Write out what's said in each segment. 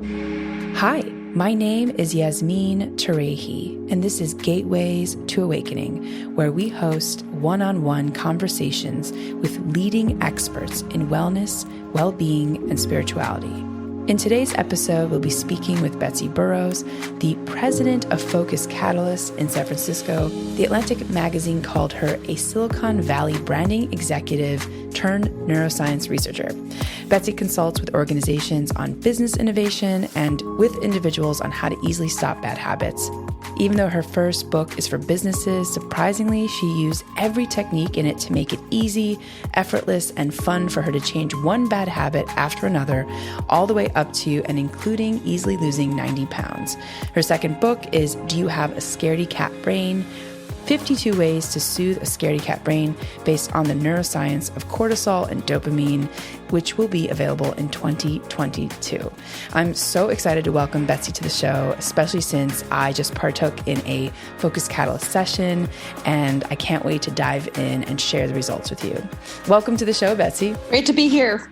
Hi, my name is Yasmin Tarehi, and this is Gateways to Awakening, where we host one-on-one conversations with leading experts in wellness, well-being, and spirituality. In today's episode, we'll be speaking with Betsy Burroughs, the president of FocusCatalyst in San Francisco. The Atlantic magazine called her a Silicon Valley branding executive turned neuroscience researcher. Betsy consults with organizations on business innovation and with individuals on how to easily stop bad habits. Even though her first book is for businesses, surprisingly, she used every technique in it to make it easy, effortless, and fun for her to change one bad habit after another, all the way up to and including easily losing 90 pounds. Her second book is Do You Have a Scaredy Cat Brain? 52 Ways to Soothe a Scaredy Cat Brain, based on the neuroscience of cortisol and dopamine, which will be available in 2022. I'm so excited to welcome Betsy to the show, especially since I just partook in a FocusCatalyst session, and I can't wait to dive in and share the results with you. Welcome to the show, Betsy. Great to be here.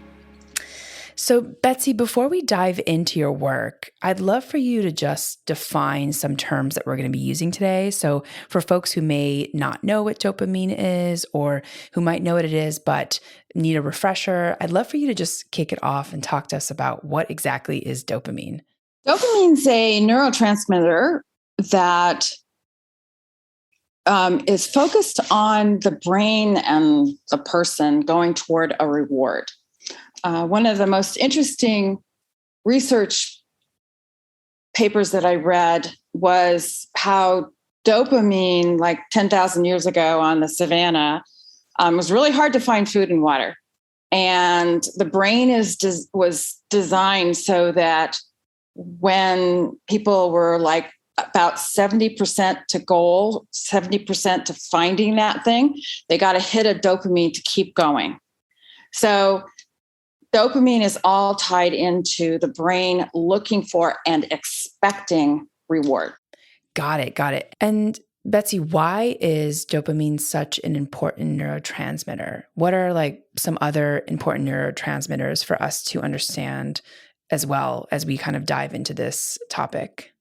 So, Betsy, before we dive into your work, I'd love for you to just define some terms that we're going to be using today. So, for folks who may not know what dopamine is, or who might know what it is but need a refresher, I'd love for you to just kick it off and talk to us about what exactly is dopamine. Dopamine's a neurotransmitter that is focused on the brain and the person going toward a reward. One of the most interesting research papers that I read was how dopamine, like 10,000 years ago on the savannah, was really hard to find food and water. And the brain was designed so that when people were like about 70% to goal, 70% to finding that thing, they got a hit of dopamine to keep going. So dopamine is all tied into the brain looking for and expecting reward. Got it. And Betsy, why is dopamine such an important neurotransmitter? What are like some other important neurotransmitters for us to understand as well as we kind of dive into this topic?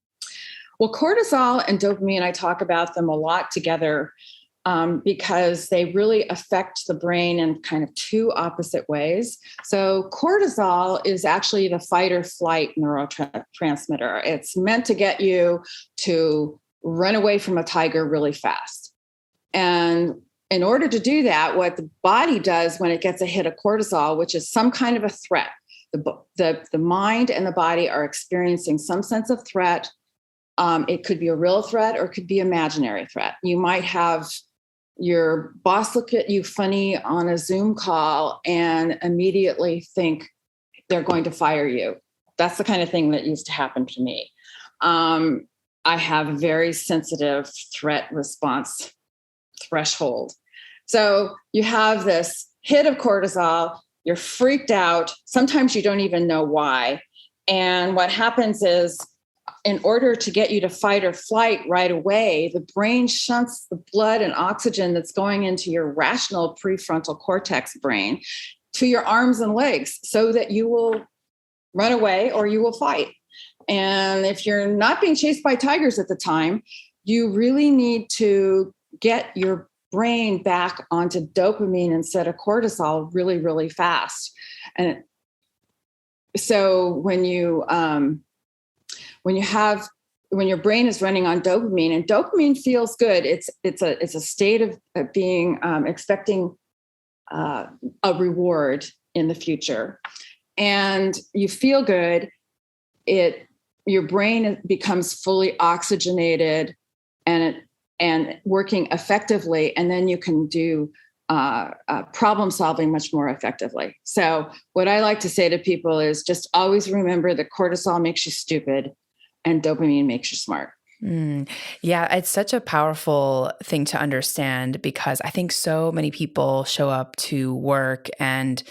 Well, cortisol and dopamine, I talk about them a lot together because they really affect the brain in kind of two opposite ways. So cortisol is actually the fight or flight neurotransmitter. It's meant to get you to run away from a tiger really fast. And in order to do that, what the body does when it gets a hit of cortisol, which is some kind of a threat, the mind and the body are experiencing some sense of threat. It could be a real threat or it could be imaginary threat. You might have your boss look at you funny on a Zoom call and immediately think they're going to fire you. That's the kind of thing that used to happen to me. I have a very sensitive threat response threshold. So you have this hit of cortisol, you're freaked out. Sometimes you don't even know why. And what happens is, in order to get you to fight or flight right away, the brain shunts the blood and oxygen that's going into your rational prefrontal cortex brain to your arms and legs so that you will run away or you will fight. And if you're not being chased by tigers at the time, you really need to get your brain back onto dopamine instead of cortisol really, really fast. And so when your brain is running on dopamine, and dopamine feels good, it's a state of being expecting a reward in the future, and you feel good. Your brain becomes fully oxygenated and working effectively, and then you can do problem solving much more effectively. So what I like to say to people is just always remember that cortisol makes you stupid and dopamine makes you smart. Yeah, it's such a powerful thing to understand because I think so many people show up to work and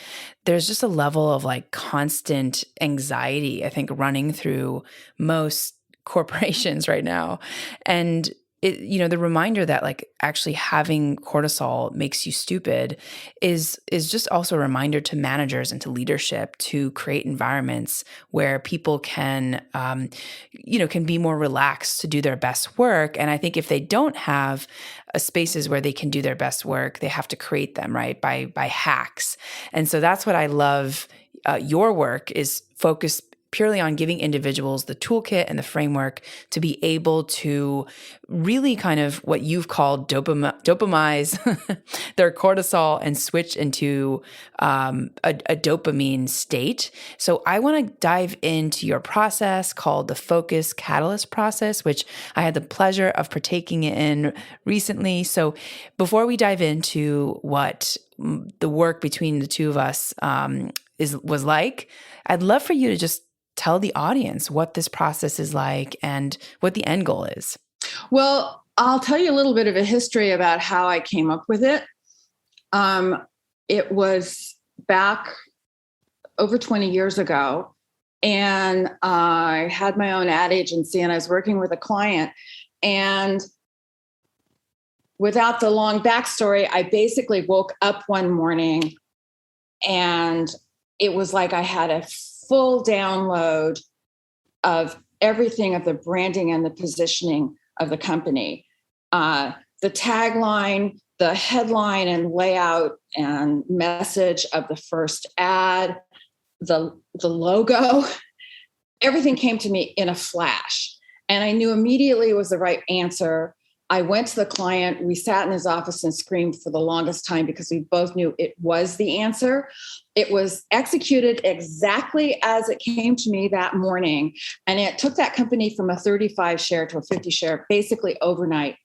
there's just a level of like constant anxiety, I think, running through most corporations right now. And the reminder that like actually having cortisol makes you stupid is just also a reminder to managers and to leadership to create environments where people can, can be more relaxed to do their best work. And I think if they don't have spaces where they can do their best work, they have to create them, right? By hacks. And so that's what I love. Your work is focused purely on giving individuals the toolkit and the framework to be able to really kind of what you've called dopamize their cortisol and switch into a dopamine state. So I want to dive into your process called the FocusCatalyst process, which I had the pleasure of partaking in recently. So before we dive into what the work between the two of us was like, I'd love for you to just tell the audience what this process is like and what the end goal is. Well, I'll tell you a little bit of a history about how I came up with it. It was back over 20 years ago, and I had my own ad agency, and I was working with a client. And without the long backstory, I basically woke up one morning, and it was like I had a full download of everything of the branding and the positioning of the company. The tagline, the headline and layout and message of the first ad, the logo, everything came to me in a flash. And I knew immediately it was the right answer. I went to the client. We sat in his office and screamed for the longest time because we both knew it was the answer. It was executed exactly as it came to me that morning. And it took that company from a 35 share to a 50 share, basically overnight.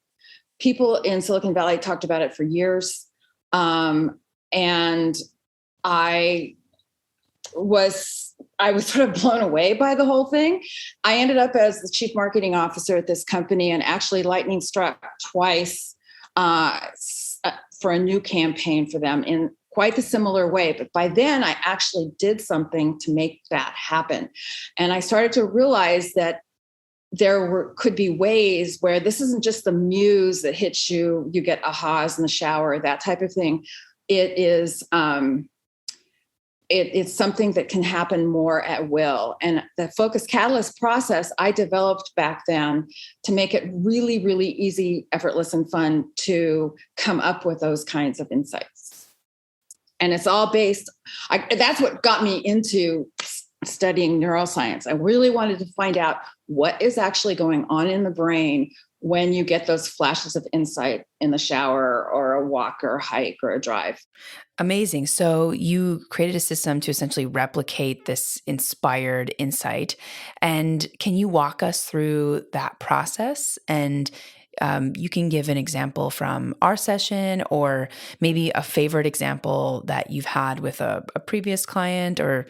People in Silicon Valley talked about it for years. And I was sort of blown away by the whole thing. I ended up as the chief marketing officer at this company, and actually lightning struck twice for a new campaign for them in quite a similar way. But by then I actually did something to make that happen. And I started to realize that could be ways where this isn't just the muse that hits you, you get ahas in the shower, that type of thing. It is, it's something that can happen more at will. And the FocusCatalyst process I developed back then to make it really, really easy, effortless, and fun to come up with those kinds of insights. And it's all based, that's what got me into studying neuroscience. I really wanted to find out what is actually going on in the brain when you get those flashes of insight in the shower or a walk or a hike or a drive. Amazing. So you created a system to essentially replicate this inspired insight. And can you walk us through that process? And you can give an example from our session, or maybe a favorite example that you've had with a previous client or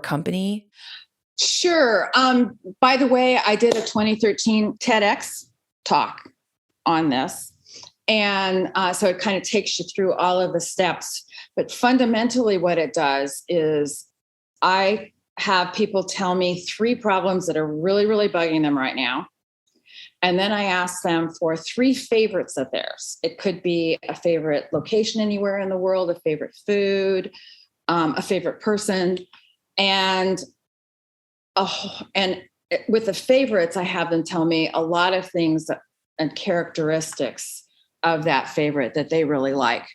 company. Sure. By the way, I did a 2013 TEDx talk on this. And so it kind of takes you through all of the steps. But fundamentally what it does is I have people tell me 3 problems that are really, really bugging them right now. And then I ask them for 3 favorites of theirs. It could be a favorite location anywhere in the world, a favorite food, a favorite person. And with the favorites, I have them tell me a lot of things and characteristics of that favorite that they really like.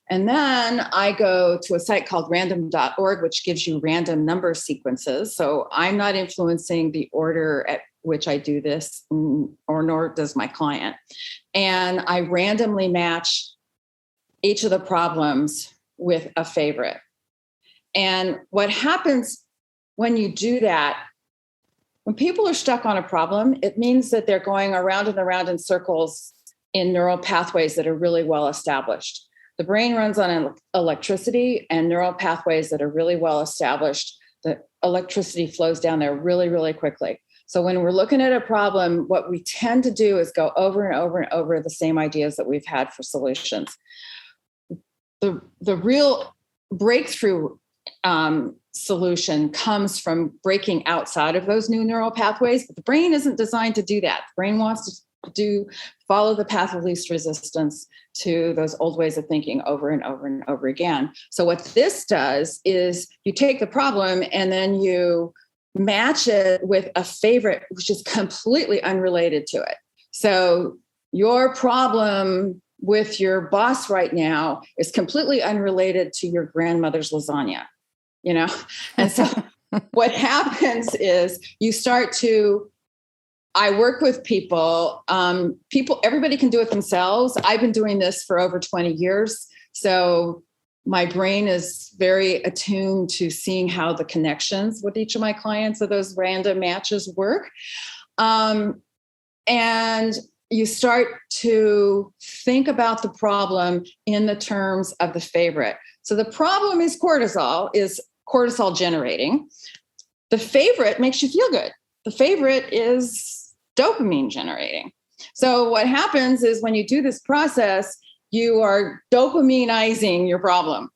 And then I go to a site called random.org, which gives you random number sequences. So I'm not influencing the order at which I do this, or nor does my client. And I randomly match each of the problems with a favorite. And what happens when you do that, when people are stuck on a problem, it means that they're going around and around in circles in neural pathways that are really well established. The brain runs on electricity, and neural pathways that are really well established, the electricity flows down there really, really quickly. So when we're looking at a problem, what we tend to do is go over and over and over the same ideas that we've had for solutions. The real breakthrough solution comes from breaking outside of those new neural pathways, but the brain isn't designed to do that. The brain wants to follow the path of least resistance to those old ways of thinking over and over and over again. So what this does is you take the problem and then you match it with a favorite, which is completely unrelated to it. So your problem with your boss right now is completely unrelated to your grandmother's lasagna, And so what happens is I work with people, everybody can do it themselves. I've been doing this for over 20 years. So my brain is very attuned to seeing how the connections with each of my clients of those random matches work. And you start to think about the problem in the terms of the favorite. So the problem is cortisol generating. The favorite makes you feel good. The favorite is dopamine generating. So what happens is when you do this process, you are dopaminizing your problem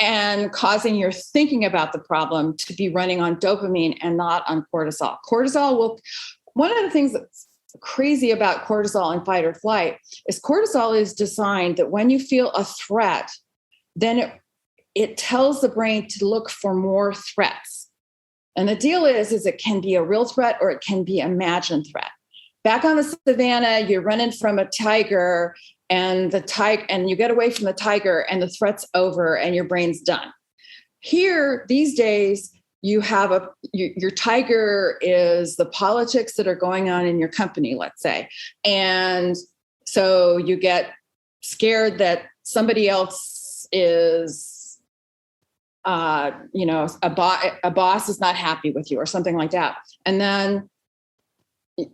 and causing your thinking about the problem to be running on dopamine and not on cortisol. One of the things that's crazy about cortisol and fight or flight is cortisol is designed that when you feel a threat, then it tells the brain to look for more threats. And the deal is it can be a real threat or it can be imagined threat. Back on the savannah, you're running from a tiger and you get away from the tiger and the threat's over and your brain's done. Here, these days, you have your tiger is the politics that are going on in your company, let's say. And so you get scared that somebody else is, a boss is not happy with you or something like that. And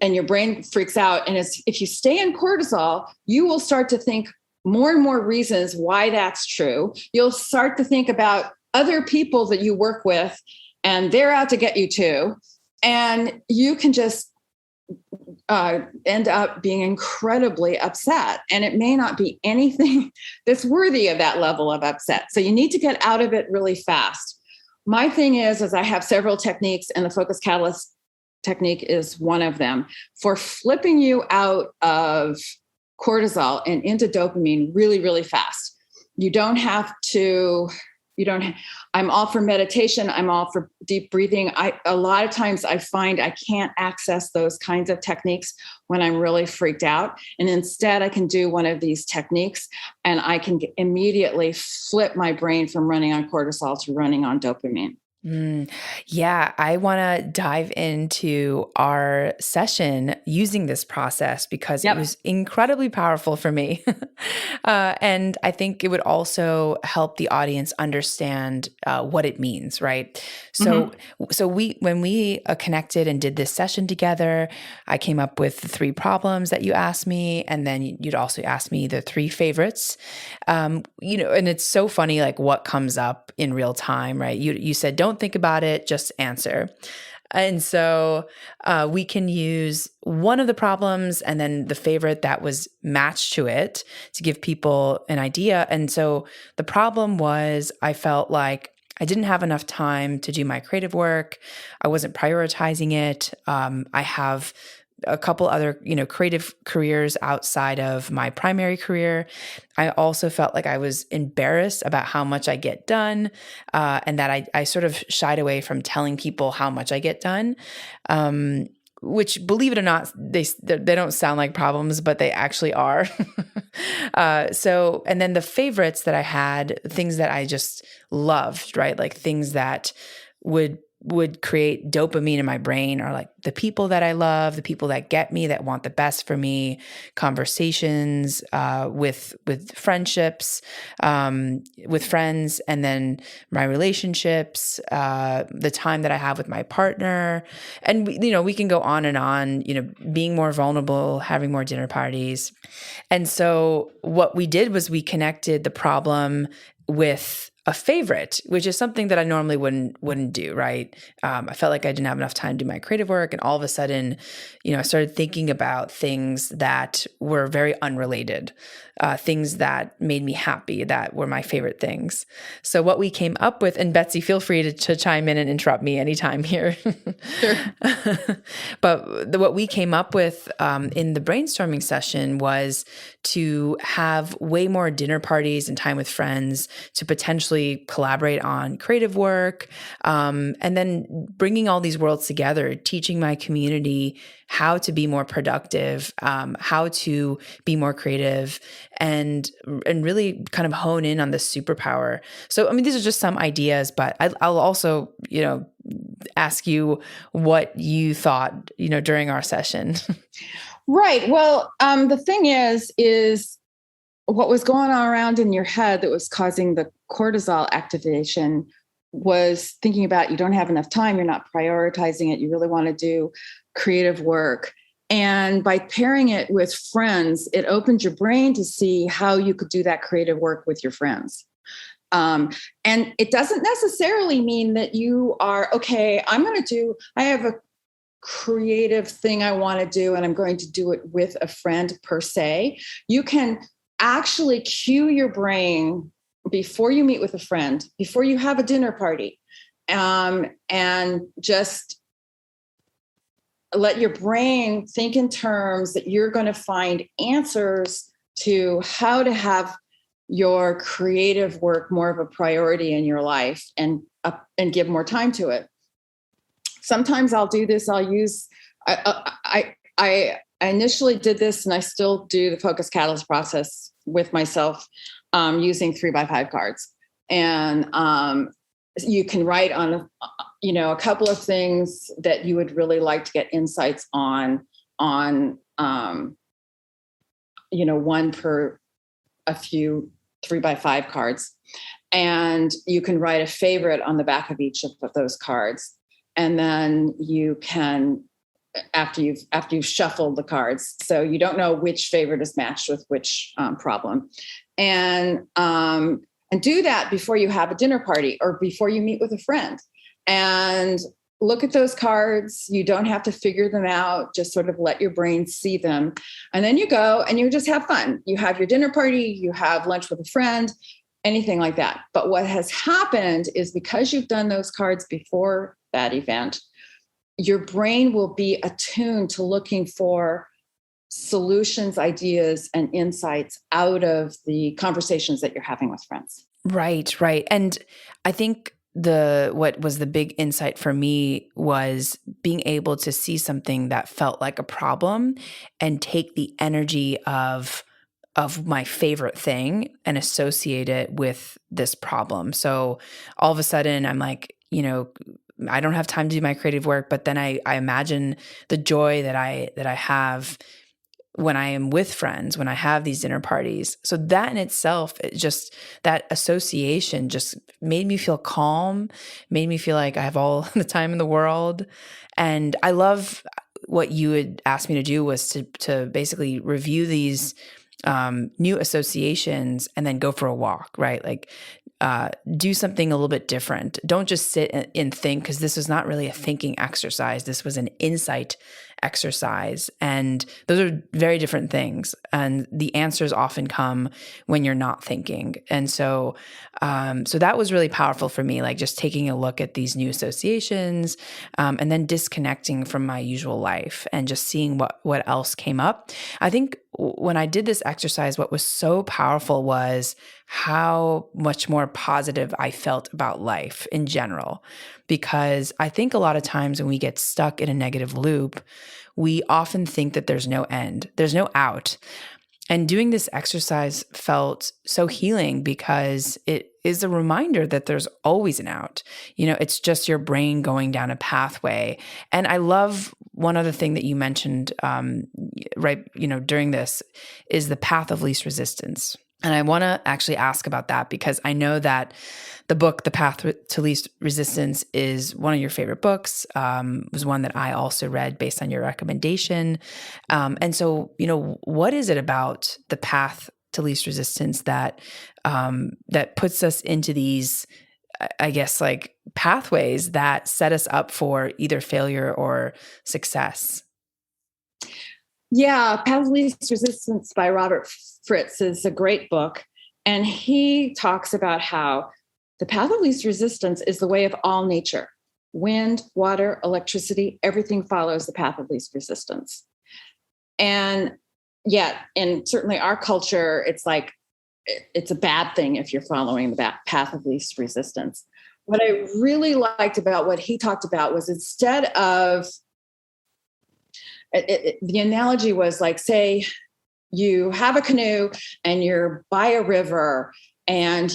your brain freaks out. And if you stay in cortisol, you will start to think more and more reasons why that's true. You'll start to think about other people that you work with and they're out to get you too. And you can just end up being incredibly upset. And it may not be anything that's worthy of that level of upset. So you need to get out of it really fast. My thing is I have several techniques, and the FocusCatalyst technique is one of them for flipping you out of cortisol and into dopamine really, really fast. I'm all for meditation. I'm all for deep breathing. A lot of times I find I can't access those kinds of techniques when I'm really freaked out. And instead I can do one of these techniques and I can immediately flip my brain from running on cortisol to running on dopamine. Yeah, I want to dive into our session using this process because it was incredibly powerful for me. And I think it would also help the audience understand what it means, right? So, when we connected and did this session together, I came up with the 3 problems that you asked me, and then you'd also ask me the 3 favorites. And it's so funny, like what comes up in real time, right? You said, don't think about it, just answer. And so we can use one of the problems and then the favorite that was matched to it to give people an idea. And so the problem was I felt like I didn't have enough time to do my creative work. I wasn't prioritizing it. I have a couple other, creative careers outside of my primary career. I also felt like I was embarrassed about how much I get done, and that I sort of shied away from telling people how much I get done, which, believe it or not, they don't sound like problems, but they actually are. And then the favorites that I had, things that I just loved, right? Like things that would create dopamine in my brain are like the people that I love, the people that get me, that want the best for me, conversations with friendships, with friends, and then my relationships, the time that I have with my partner. And, we can go on and on, being more vulnerable, having more dinner parties. And so what we did was we connected the problem with a favorite, which is something that I normally wouldn't do, right? I felt like I didn't have enough time to do my creative work, and all of a sudden, I started thinking about things that were very unrelated, things that made me happy, that were my favorite things. So what we came up with, and Betsy, feel free to chime in and interrupt me anytime here. Sure. But what we came up with in the brainstorming session was to have way more dinner parties and time with friends to potentially collaborate on creative work, and then bringing all these worlds together, teaching my community how to be more productive, how to be more creative, and really kind of hone in on this superpower. So, I mean, these are just some ideas, but I'll also, ask you what you thought, during our session. Right. Well, the thing is what was going on around in your head that was causing the cortisol activation was thinking about you don't have enough time, you're not prioritizing it, you really want to do creative work. And by pairing it with friends, it opened your brain to see how you could do that creative work with your friends. And it doesn't necessarily mean that you are, okay, I have a creative thing I want to do, and I'm going to do it with a friend per se. You can actually cue your brain before you meet with a friend, before you have a dinner party, and just let your brain think in terms that you're going to find answers to how to have your creative work more of a priority in your life and give more time to it. Sometimes I'll do this. I initially did this, and I still do the FocusCatalyst process with myself using 3x5 cards. And you can write on, a couple of things that you would really like to get insights on, one per a few 3x5 cards. And you can write a favorite on the back of each of those cards. And then you can, after you've shuffled the cards, so you don't know which favorite is matched with which problem, and do that before you have a dinner party or before you meet with a friend, and look at those cards. You don't have to figure them out; just sort of let your brain see them, and then you go and you just have fun. You have your dinner party, you have lunch with a friend, anything like that. But what has happened is because you've done those cards before that event, your brain will be attuned to looking for solutions, ideas, and insights out of the conversations that you're having with friends. Right. And I think what was the big insight for me was being able to see something that felt like a problem and take the energy of my favorite thing and associate it with this problem. So all of a sudden I'm like, I don't have time to do my creative work, but then I imagine the joy that I have when I am with friends, when I have these dinner parties. So that in itself, that association just made me feel calm, made me feel like I have all the time in the world. And I love what you had asked me to do was to basically review these new associations and then go for a walk, right? Like do something a little bit different. Don't just sit and think, because this was not really a thinking exercise. This was an insight exercise. And those are very different things. And the answers often come when you're not thinking. And so that was really powerful for me, like just taking a look at these new associations, and then disconnecting from my usual life and just seeing what else came up. I think when I did this exercise, what was so powerful was how much more positive I felt about life in general. Because I think a lot of times when we get stuck in a negative loop, we often think that there's no end, there's no out. And doing this exercise felt so healing because it is a reminder that there's always an out. It's just your brain going down a pathway. And I love one other thing that you mentioned, during this is the path of least resistance. And I want to actually ask about that because I know that the book, The Path to Least Resistance, is one of your favorite books. Was one that I also read based on your recommendation. And so, what is it about the path to least resistance that that puts us into these, I guess, like pathways that set us up for either failure or success? Yeah, Path of Least Resistance by Robert Fritz is a great book. And he talks about how the path of least resistance is the way of all nature. Wind, water, electricity, everything follows the path of least resistance. And yet, in certainly our culture, it's like, it's a bad thing if you're following the path of least resistance. What I really liked about what he talked about was, instead of, the analogy was like, say you have a canoe and you're by a river, and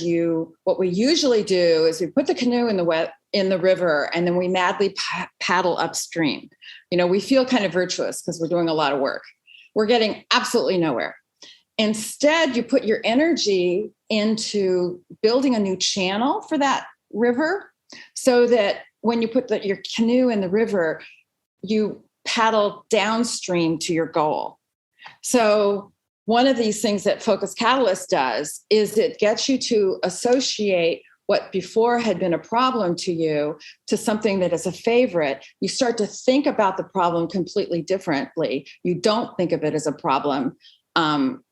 what we usually do is we put the canoe in the river, and then we madly paddle upstream. We feel kind of virtuous because we're doing a lot of work. We're getting absolutely nowhere. Instead, you put your energy into building a new channel for that river, so that when you put your canoe in the river, you paddle downstream to your goal. So one of these things that FocusCatalyst does is it gets you to associate what before had been a problem to you to something that is a favorite. You start to think about the problem completely differently. You don't think of it as a problem.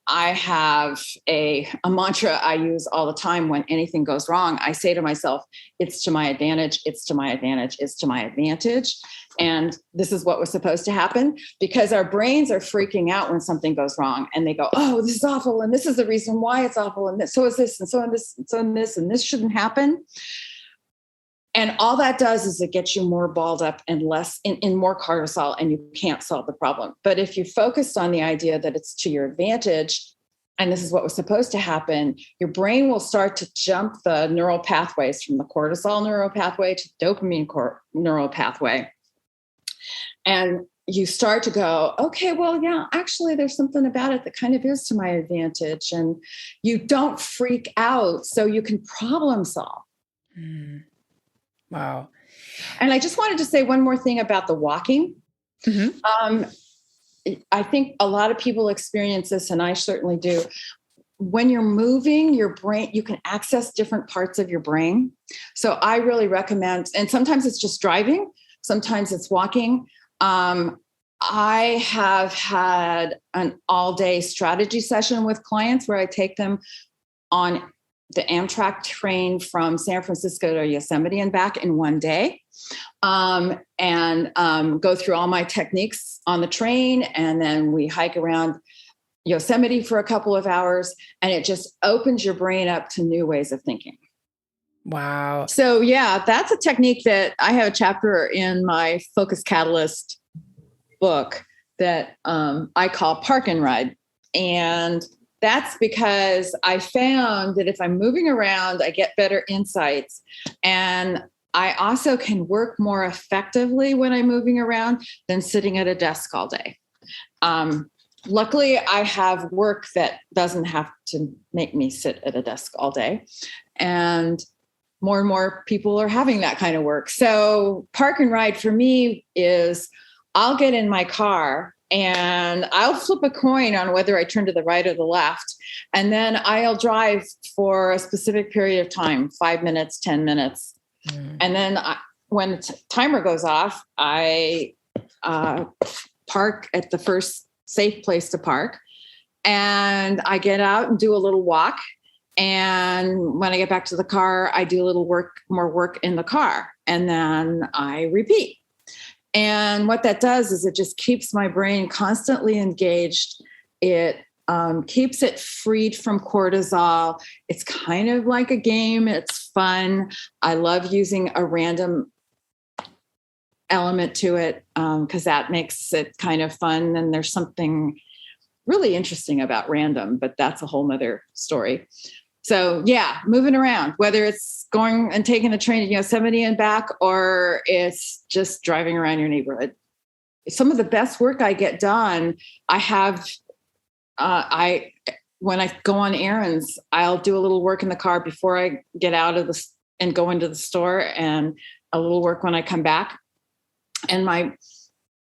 I have a mantra I use all the time when anything goes wrong. I say to myself, it's to my advantage, it's to my advantage, it's to my advantage. And this is what was supposed to happen, because our brains are freaking out when something goes wrong, and they go, oh, this is awful, and this is the reason why it's awful, and so is this, and so is this, and so is this, and this shouldn't happen. And all that does is it gets you more balled up and less in more cortisol, and you can't solve the problem. But if you focused on the idea that it's to your advantage, and this is what was supposed to happen, your brain will start to jump the neural pathways from the cortisol neural pathway to dopamine neural pathway. And you start to go, okay, well, yeah, actually there's something about it that kind of is to my advantage. And you don't freak out, so you can problem solve. Mm. Wow. And I just wanted to say one more thing about the walking. Mm-hmm. I think a lot of people experience this, and I certainly do. When you're moving your brain, you can access different parts of your brain. So I really recommend, and sometimes it's just driving, sometimes it's walking. I have had an all-day strategy session with clients where I take them on the Amtrak train from San Francisco to Yosemite and back in one day, and go through all my techniques on the train. And then we hike around Yosemite for a couple of hours, and it just opens your brain up to new ways of thinking. Wow. So yeah, that's a technique that I have a chapter in my FocusCatalyst book that I call Park and Ride. And that's because I found that if I'm moving around, I get better insights. And I also can work more effectively when I'm moving around than sitting at a desk all day. Luckily, I have work that doesn't have to make me sit at a desk all day. And more people are having that kind of work. So Park and Ride for me is, I'll get in my car and I'll flip a coin on whether I turn to the right or the left. And then I'll drive for a specific period of time, 5 minutes, 10 minutes. Mm. And then when the timer goes off, I park at the first safe place to park. And I get out and do a little walk. And when I get back to the car, I do a little more work in the car. And then I repeat. And what that does is it just keeps my brain constantly engaged. It keeps it freed from cortisol. It's kind of like a game. It's fun. I love using a random element to it because that makes it kind of fun. And there's something really interesting about random, but that's a whole nother story. So yeah, moving around, whether it's going and taking the train to Yosemite and back, or it's just driving around your neighborhood. Some of the best work I get done, when I go on errands, I'll do a little work in the car before I get out of and go into the store, and a little work when I come back. And my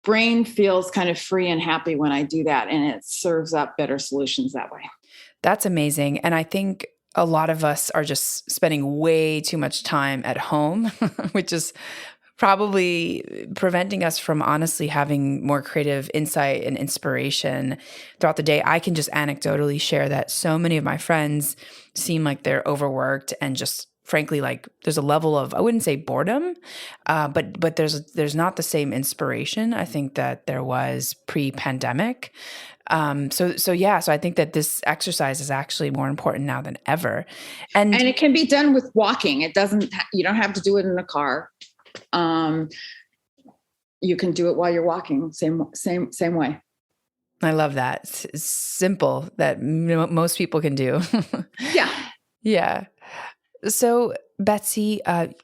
brain feels kind of free and happy when I do that, and it serves up better solutions that way. That's amazing. And I think a lot of us are just spending way too much time at home, which is probably preventing us from honestly having more creative insight and inspiration throughout the day. I can just anecdotally share that so many of my friends seem like they're overworked and just frankly, like there's a level of, I wouldn't say boredom, but there's not the same inspiration I think that there was pre-pandemic. So I think that this exercise is actually more important now than ever. And it can be done with walking. You don't have to do it in a car. You can do it while you're walking. Same way. I love that. It's simple that most people can do. Yeah. Yeah. So, Betsy,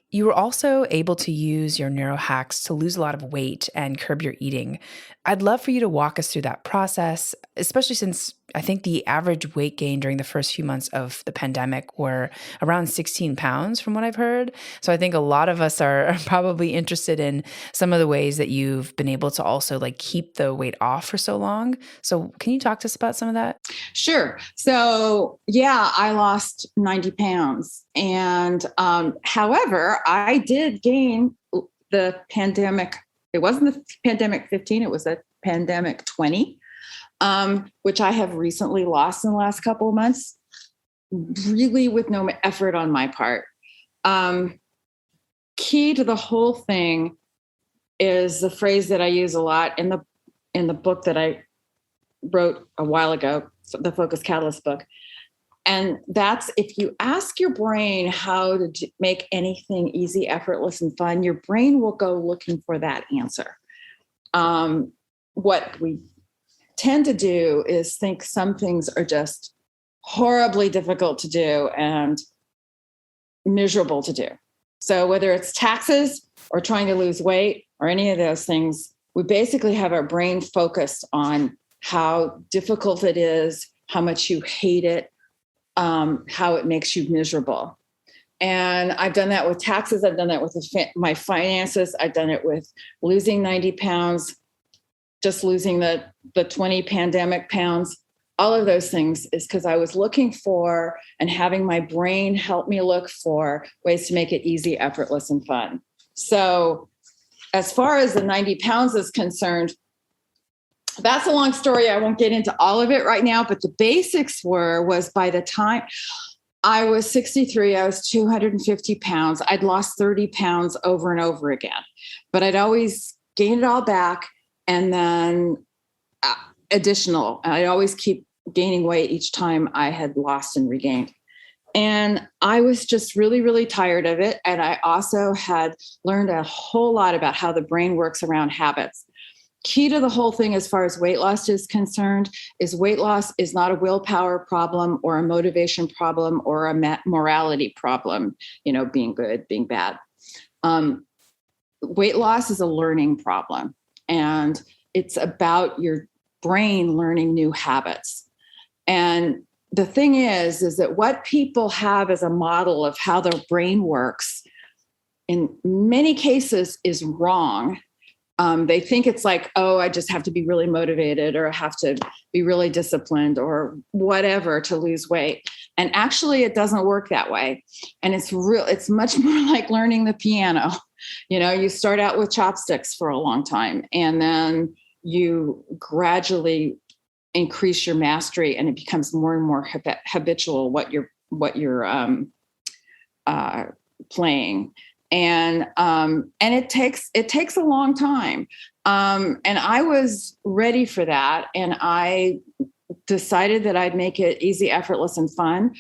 you were also able to use your neuro hacks to lose a lot of weight and curb your eating. I'd love for you to walk us through that process, especially since I think the average weight gain during the first few months of the pandemic were around 16 pounds from what I've heard. So I think a lot of us are probably interested in some of the ways that you've been able to also like keep the weight off for so long. So can you talk to us about some of that? Sure. So yeah, I lost 90 pounds. And however, I did gain the pandemic. It wasn't the pandemic 15, it was the pandemic 20, which I have recently lost in the last couple of months, really with no effort on my part. Key to the whole thing is the phrase that I use a lot in the book that I wrote a while ago, the FocusCatalyst book. And that's, if you ask your brain how to make anything easy, effortless, and fun, your brain will go looking for that answer. What we tend to do is think some things are just horribly difficult to do and miserable to do. So whether it's taxes or trying to lose weight or any of those things, we basically have our brain focused on how difficult it is, how much you hate it, how it makes you miserable. And I've done that with taxes. I've done that with my finances. I've done it with losing 90 pounds, just losing the 20 pandemic pounds. All of those things is because I was looking for and having my brain help me look for ways to make it easy, effortless, and fun. So as far as the 90 pounds is concerned, that's a long story. I won't get into all of it right now, but the basics was by the time I was 63, I was 250 pounds. I'd lost 30 pounds over and over again, but I'd always gained it all back. And then additional, I'd always keep gaining weight each time I had lost and regained. And I was just really, really tired of it. And I also had learned a whole lot about how the brain works around habits. Key to the whole thing as far as weight loss is concerned is weight loss is not a willpower problem or a motivation problem or a morality problem, being good, being bad. Weight loss is a learning problem, and it's about your brain learning new habits. And the thing is that what people have as a model of how their brain works in many cases is wrong. They think it's like, oh, I just have to be really motivated or I have to be really disciplined or whatever to lose weight. And actually it doesn't work that way. And it's much more like learning the piano. You start out with chopsticks for a long time and then you gradually increase your mastery and it becomes more and more habitual what you're playing. And it takes a long time. And I was ready for that. And I decided that I'd make it easy, effortless, and fun.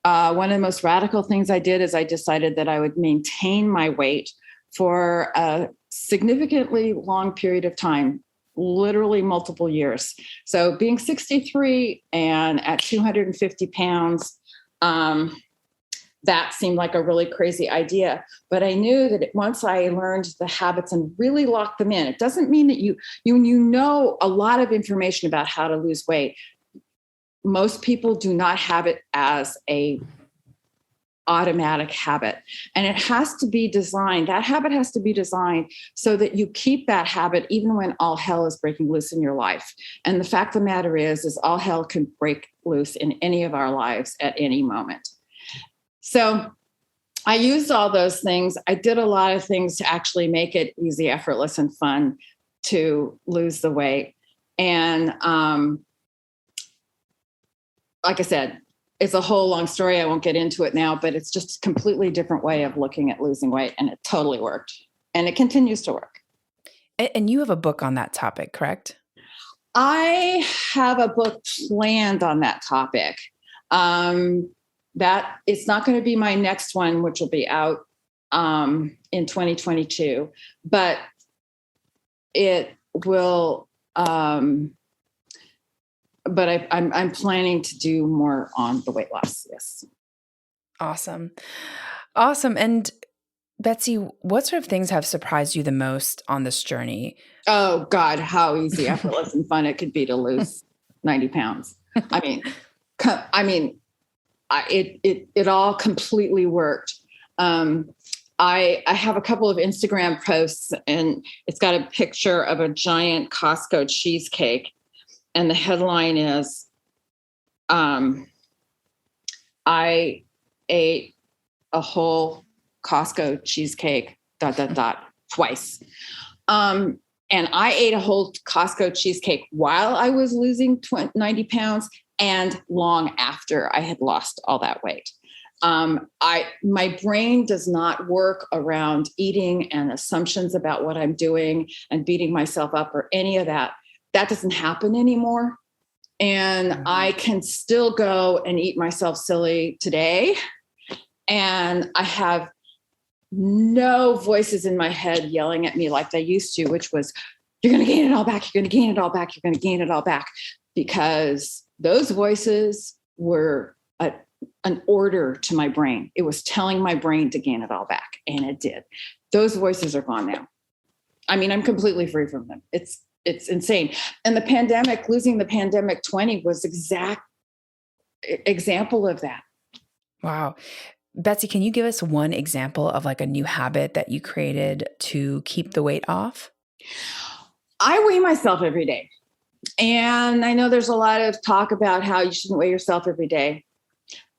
One of the most radical things I did is I decided that I would maintain my weight for a significantly long period of time, literally multiple years. So being 63 and at 250 pounds, that seemed like a really crazy idea. But I knew that once I learned the habits and really locked them in, it doesn't mean that you know a lot of information about how to lose weight. Most people do not have it as a automatic habit. And it has to be designed, that habit has to be designed so that you keep that habit even when all hell is breaking loose in your life. And the fact of the matter is all hell can break loose in any of our lives at any moment. So I used all those things. I did a lot of things to actually make it easy, effortless, and fun to lose the weight. And like I said, it's a whole long story. I won't get into it now, but it's just a completely different way of looking at losing weight. And it totally worked. And it continues to work. And you have a book on that topic, correct? I have a book planned on that topic. That it's not going to be my next one, which will be out in 2022, but it will. But I'm planning to do more on the weight loss. Yes. Awesome. And Betsy, what sort of things have surprised you the most on this journey? Oh God, how easy, effortless, and fun it could be to lose 90 pounds. It all completely worked. I have a couple of Instagram posts, and it's got a picture of a giant Costco cheesecake. And the headline is, I ate a whole Costco cheesecake, ... twice. And I ate a whole Costco cheesecake while I was losing 90 pounds and long after I had lost all that weight. My brain does not work around eating and assumptions about what I'm doing and beating myself up or any of that. That doesn't happen anymore. And I can still go and eat myself silly today. And I have no voices in my head yelling at me like they used to, which was, you're going to gain it all back. You're going to gain it all back. You're going to gain it all back. Because those voices were an order to my brain. It was telling my brain to gain it all back. And it did. Those voices are gone now. I mean, I'm completely free from them. It's insane. And the pandemic, losing the pandemic 20 was exact example of that. Wow. Betsy, can you give us one example of like a new habit that you created to keep the weight off? I weigh myself every day. And I know there's a lot of talk about how you shouldn't weigh yourself every day.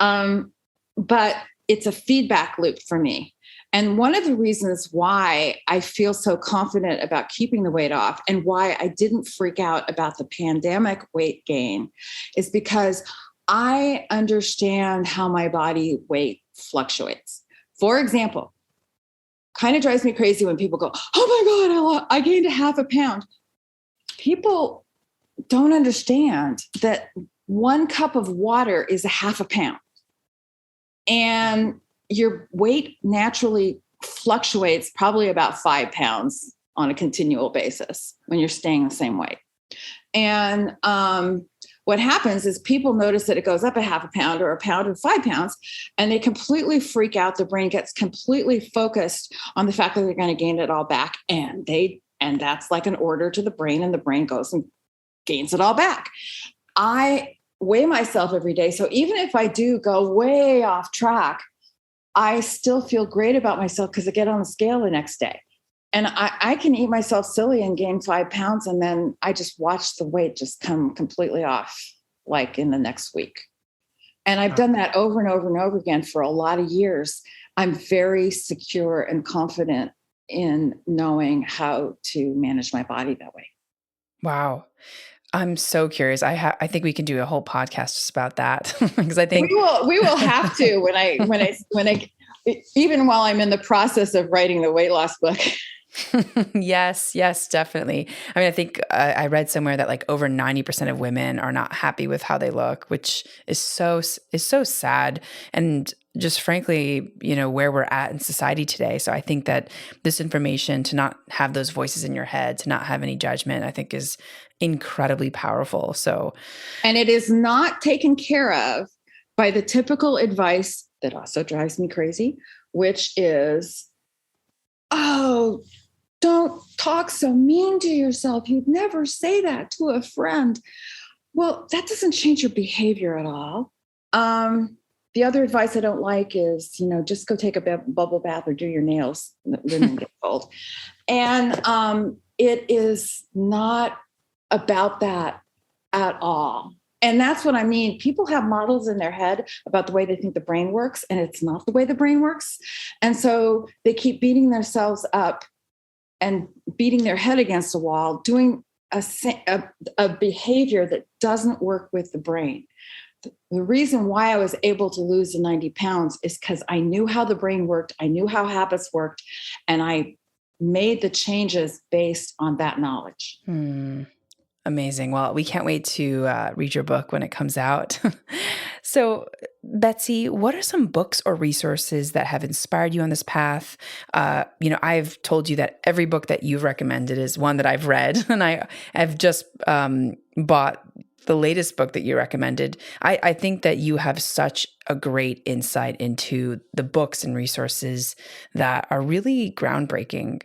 But it's a feedback loop for me. And one of the reasons why I feel so confident about keeping the weight off and why I didn't freak out about the pandemic weight gain is because I understand how my body weight fluctuates. For example, kind of drives me crazy when people go, oh my God, I gained a half a pound. People don't understand that 1 cup of water is a half a pound. And your weight naturally fluctuates probably about 5 pounds on a continual basis when you're staying the same weight. And what happens is people notice that it goes up a half a pound or a pound or 5 pounds, and they completely freak out. The brain gets completely focused on the fact that they're going to gain it all back. And that's like an order to the brain, and the brain goes and gains it all back. I weigh myself every day. So even if I do go way off track, I still feel great about myself because I get on the scale the next day. And I can eat myself silly and gain 5 pounds. And then I just watch the weight just come completely off, like in the next week. And I've done that over and over and over again for a lot of years. I'm very secure and confident in knowing how to manage my body that way. Wow. I'm so curious. I think we can do a whole podcast just about that because I think we will have to when I even while I'm in the process of writing the weight loss book. Yes, definitely. I mean, I think I read somewhere that like over 90% of women are not happy with how they look, which is so sad. And just frankly, where we're at in society today. So I think that this information, to not have those voices in your head, to not have any judgment, I think is incredibly powerful. And it is not taken care of by the typical advice that also drives me crazy, which is, oh, don't talk so mean to yourself. You'd never say that to a friend. Well, that doesn't change your behavior at all. the other advice I don't like is, just go take a bubble bath or do your nails. Women get cold. And it is not about that at all. And that's what I mean. People have models in their head about the way they think the brain works, and it's not the way the brain works. And so they keep beating themselves up and beating their head against a wall, doing a behavior that doesn't work with the brain. The reason why I was able to lose the 90 pounds is because I knew how the brain worked. I knew how habits worked, and I made the changes based on that knowledge. Amazing. Well, we can't wait to read your book when it comes out. So, Betsy, what are some books or resources that have inspired you on this path? I've told you that every book that you've recommended is one that I've read, and I've just bought the latest book that you recommended. I think that you have such a great insight into the books and resources that are really groundbreaking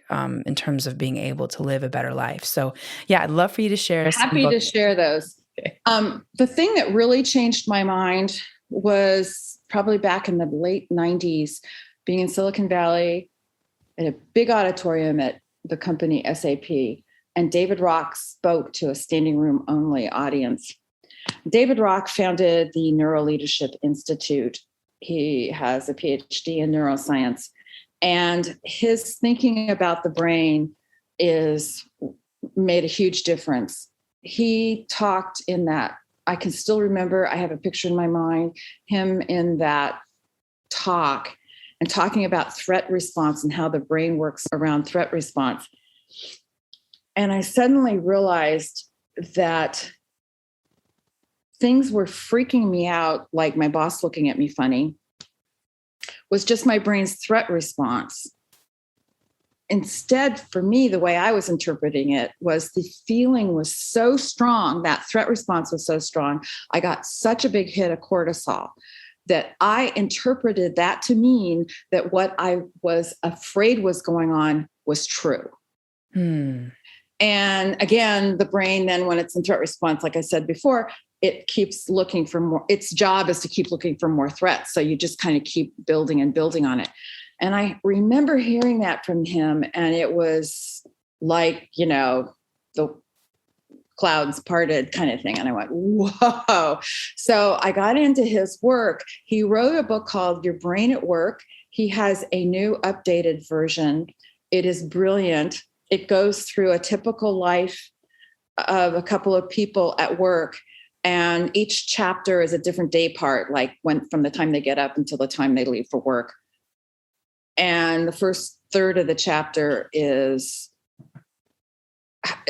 in terms of being able to live a better life. So yeah, I'd love for you to share. Happy to share those. The thing that really changed my mind was probably back in the late 90s, being in Silicon Valley at a big auditorium at the company SAP. And David Rock spoke to a standing room only audience. David Rock founded the Neuro Leadership Institute. He has a PhD in neuroscience, and his thinking about the brain made a huge difference. He talked in that, I can still remember, I have a picture in my mind, him in that talk and talking about threat response and how the brain works around threat response. And I suddenly realized that things were freaking me out, like my boss looking at me funny, was just my brain's threat response. Instead, for me, the way I was interpreting it was the feeling was so strong, that threat response was so strong, I got such a big hit of cortisol that I interpreted that to mean that what I was afraid was going on was true. And again, the brain then, when it's in threat response, like I said before, it keeps looking for more. Its job is to keep looking for more threats. So you just kind of keep building and building on it. And I remember hearing that from him, and it was like, the clouds parted kind of thing. And I went, whoa. So I got into his work. He wrote a book called Your Brain at Work. He has a new updated version. It is brilliant. It goes through a typical life of a couple of people at work. And each chapter is a different day part, like from the time they get up until the time they leave for work. And the first third of the chapter is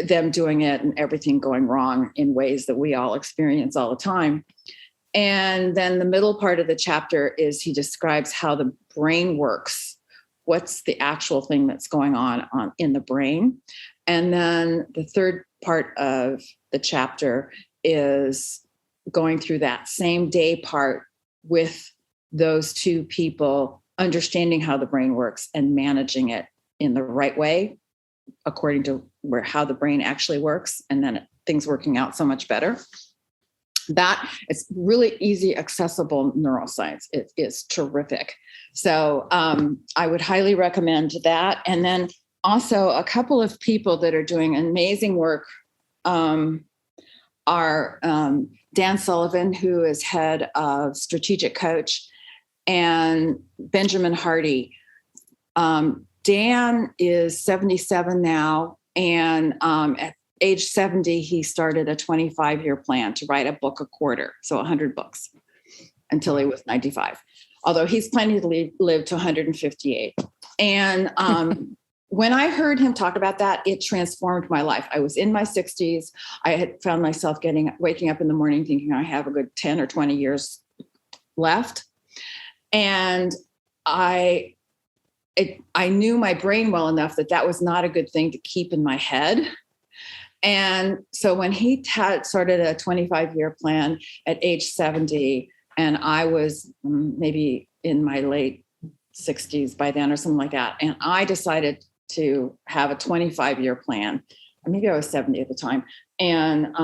them doing it and everything going wrong in ways that we all experience all the time. And then the middle part of the chapter is he describes how the brain works. What's the actual thing that's going on in the brain? And then the third part of the chapter is going through that same day part with those two people, understanding how the brain works and managing it in the right way, according to how the brain actually works, and then things working out so much better. That it's really easy, accessible neuroscience. It is terrific. So I would highly recommend that. And then also a couple of people that are doing amazing work are Dan Sullivan, who is head of strategic coach, and Benjamin Hardy. Dan is 77 now, and at age 70, he started a 25-year plan to write a book a quarter, so 100 books until he was 95, although he's planning to live to 158. And when I heard him talk about that, it transformed my life. I was in my 60s. I had found myself waking up in the morning thinking I have a good 10 or 20 years left. And I knew my brain well enough that was not a good thing to keep in my head. And so when he started a 25-year plan at age 70, and I was maybe in my late 60s by then or something like that, and I decided to have a 25-year plan. Maybe I was 70 at the time, and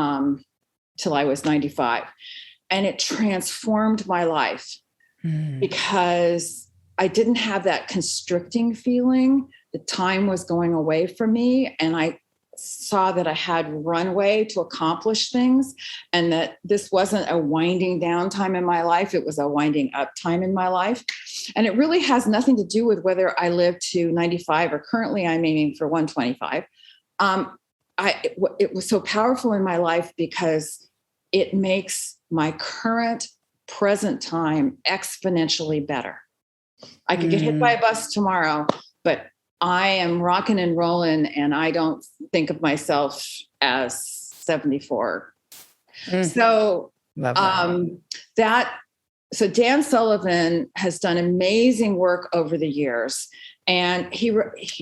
till I was 95. And it transformed my life. because I didn't have that constricting feeling. The time was going away from me, and I saw that I had runway to accomplish things, and that this wasn't a winding down time in my life. It was a winding up time in my life. And it really has nothing to do with whether I live to 95 or currently I'm aiming for 125. It was so powerful in my life because it makes my current present time exponentially better. I could get hit by a bus tomorrow, but I am rocking and rolling, and I don't think of myself as 74. So so Dan Sullivan has done amazing work over the years, and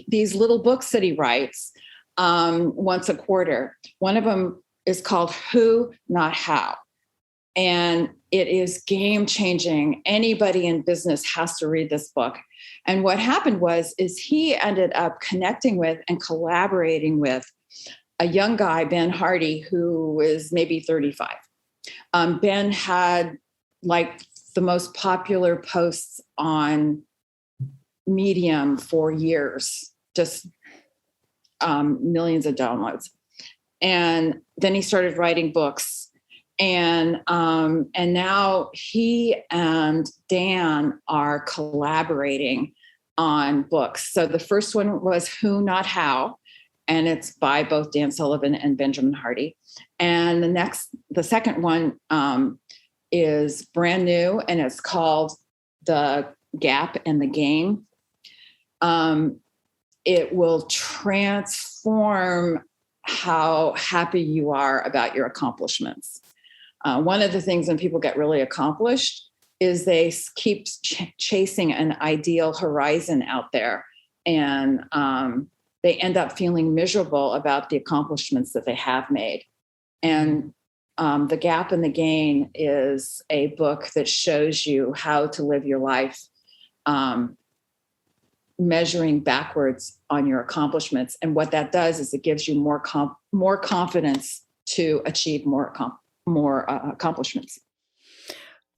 these little books that he writes once a quarter. One of them is called Who, Not How. And it is game changing. Anybody in business has to read this book. And what happened is he ended up connecting with and collaborating with a young guy, Ben Hardy, who is maybe 35. Ben had like the most popular posts on Medium for years, just millions of downloads. And then he started writing books. And now he and Dan are collaborating on books. So the first one was Who, Not How, and it's by both Dan Sullivan and Benjamin Hardy. And the second one is brand new, and it's called The Gap and the Gain. It will transform how happy you are about your accomplishments. One of the things when people get really accomplished is they keep chasing an ideal horizon out there, and they end up feeling miserable about the accomplishments that they have made. And The Gap and the Gain is a book that shows you how to live your life measuring backwards on your accomplishments. And what that does is it gives you more confidence to achieve more accomplishments.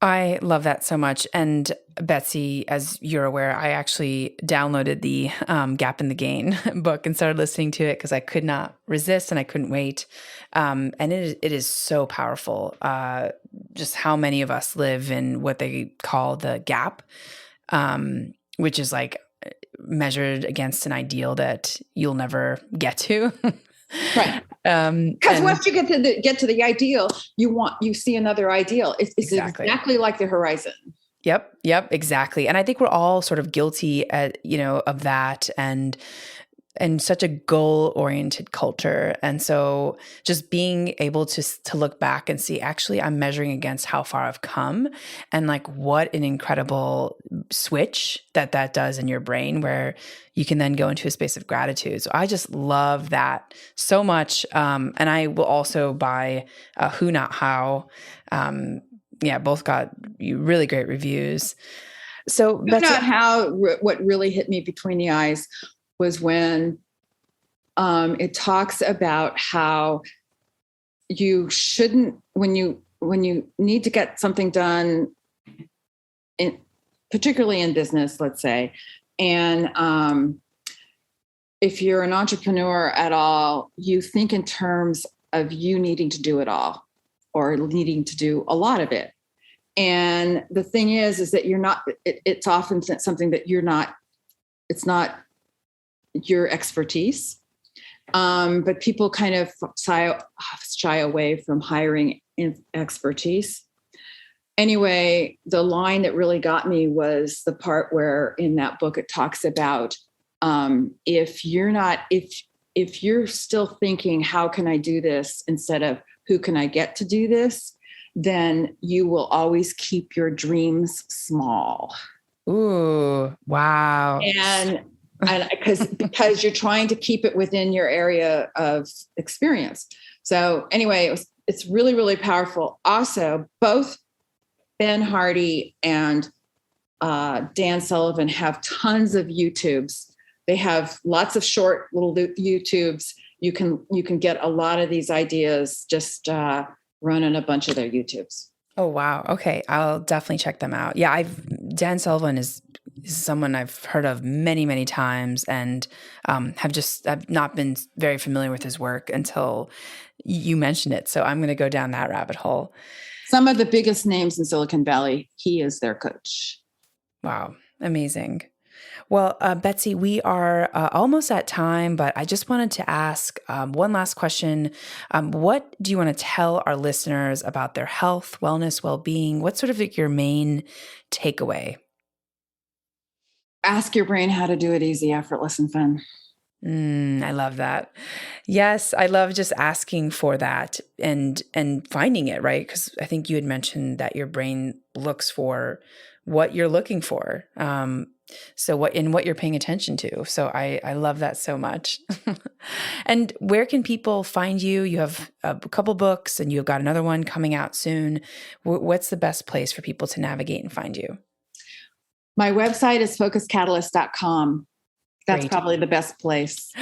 I love that so much. And Betsy, as you're aware, I actually downloaded the Gap in the Gain book and started listening to it because I could not resist and I couldn't wait. And it is so powerful. Just how many of us live in what they call the gap, which is like measured against an ideal that you'll never get to. Right. Because once you get to the ideal, you see another ideal. It's exactly like the horizon. Yep, exactly. And I think we're all sort of guilty of that and such a goal-oriented culture. And so just being able to look back and see, actually, I'm measuring against how far I've come, and like what an incredible switch that does in your brain, where you can then go into a space of gratitude. So I just love that so much. And I will also buy Who, Not How. Both got really great reviews. So Who, Not How, what really hit me between the eyes was when it talks about how you shouldn't, when you need to get something done, particularly in business, let's say, and if you're an entrepreneur at all, you think in terms of you needing to do it all or needing to do a lot of it. And the thing is that you're not, it's often something that it's not your expertise. But people kind of shy away from hiring expertise. Anyway, the line that really got me was the part where in that book it talks about if you're still thinking, how can I do this, instead of who can I get to do this, then you will always keep your dreams small. Ooh, wow. And because you're trying to keep it within your area of experience. So anyway, it's really, really powerful. Also, both Ben Hardy and Dan Sullivan have tons of YouTubes. They have lots of short little YouTubes. You can get a lot of these ideas just running a bunch of their YouTubes. Oh, wow. Okay. I'll definitely check them out. Yeah. Dan Sullivan is someone I've heard of many, many times and I've not been very familiar with his work until you mentioned it. So I'm going to go down that rabbit hole. Some of the biggest names in Silicon Valley, he is their coach. Wow. Amazing. Well, Betsy, we are almost at time, but I just wanted to ask one last question. What do you want to tell our listeners about their health, wellness, well-being? What's sort of like your main takeaway? Ask your brain how to do it easy, effortless, and fun. I love that. Yes, I love just asking for that and finding it, right? Because I think you had mentioned that your brain looks for what you're looking for. So what you're paying attention to. So I love that so much. And where can people find you? You have a couple books and you've got another one coming out soon. What's the best place for people to navigate and find you? My website is FocusCatalyst.com. That's Great. probably the best place.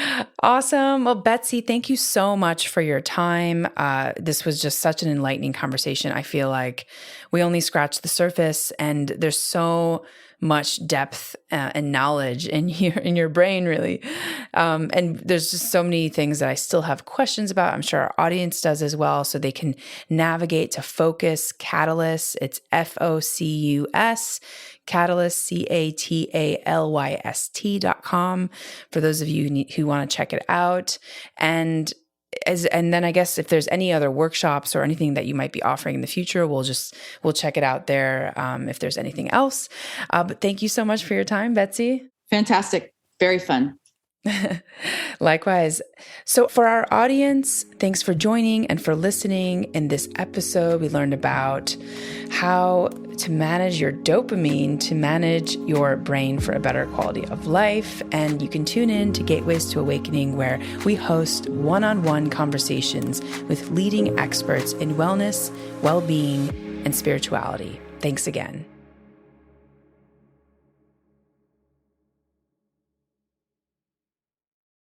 Awesome. Well, Betsy, thank you so much for your time. This was just such an enlightening conversation. I feel like we only scratched the surface and there's so much depth and knowledge in your brain, really. And there's just so many things that I still have questions about. I'm sure our audience does as well. So they can navigate to FocusCatalyst. It's FOCUS, Catalyst, CATALYST.com for those of you who want to check it out. And then I guess if there's any other workshops or anything that you might be offering in the future, we'll check it out there if there's anything else. But thank you so much for your time, Betsy. Fantastic. Very fun. Likewise. So for our audience, thanks for joining and for listening. In this episode, we learned about how to manage your dopamine, to manage your brain for a better quality of life. And you can tune in to Gateways to Awakening, where we host one-on-one conversations with leading experts in wellness, well-being, and spirituality. Thanks again.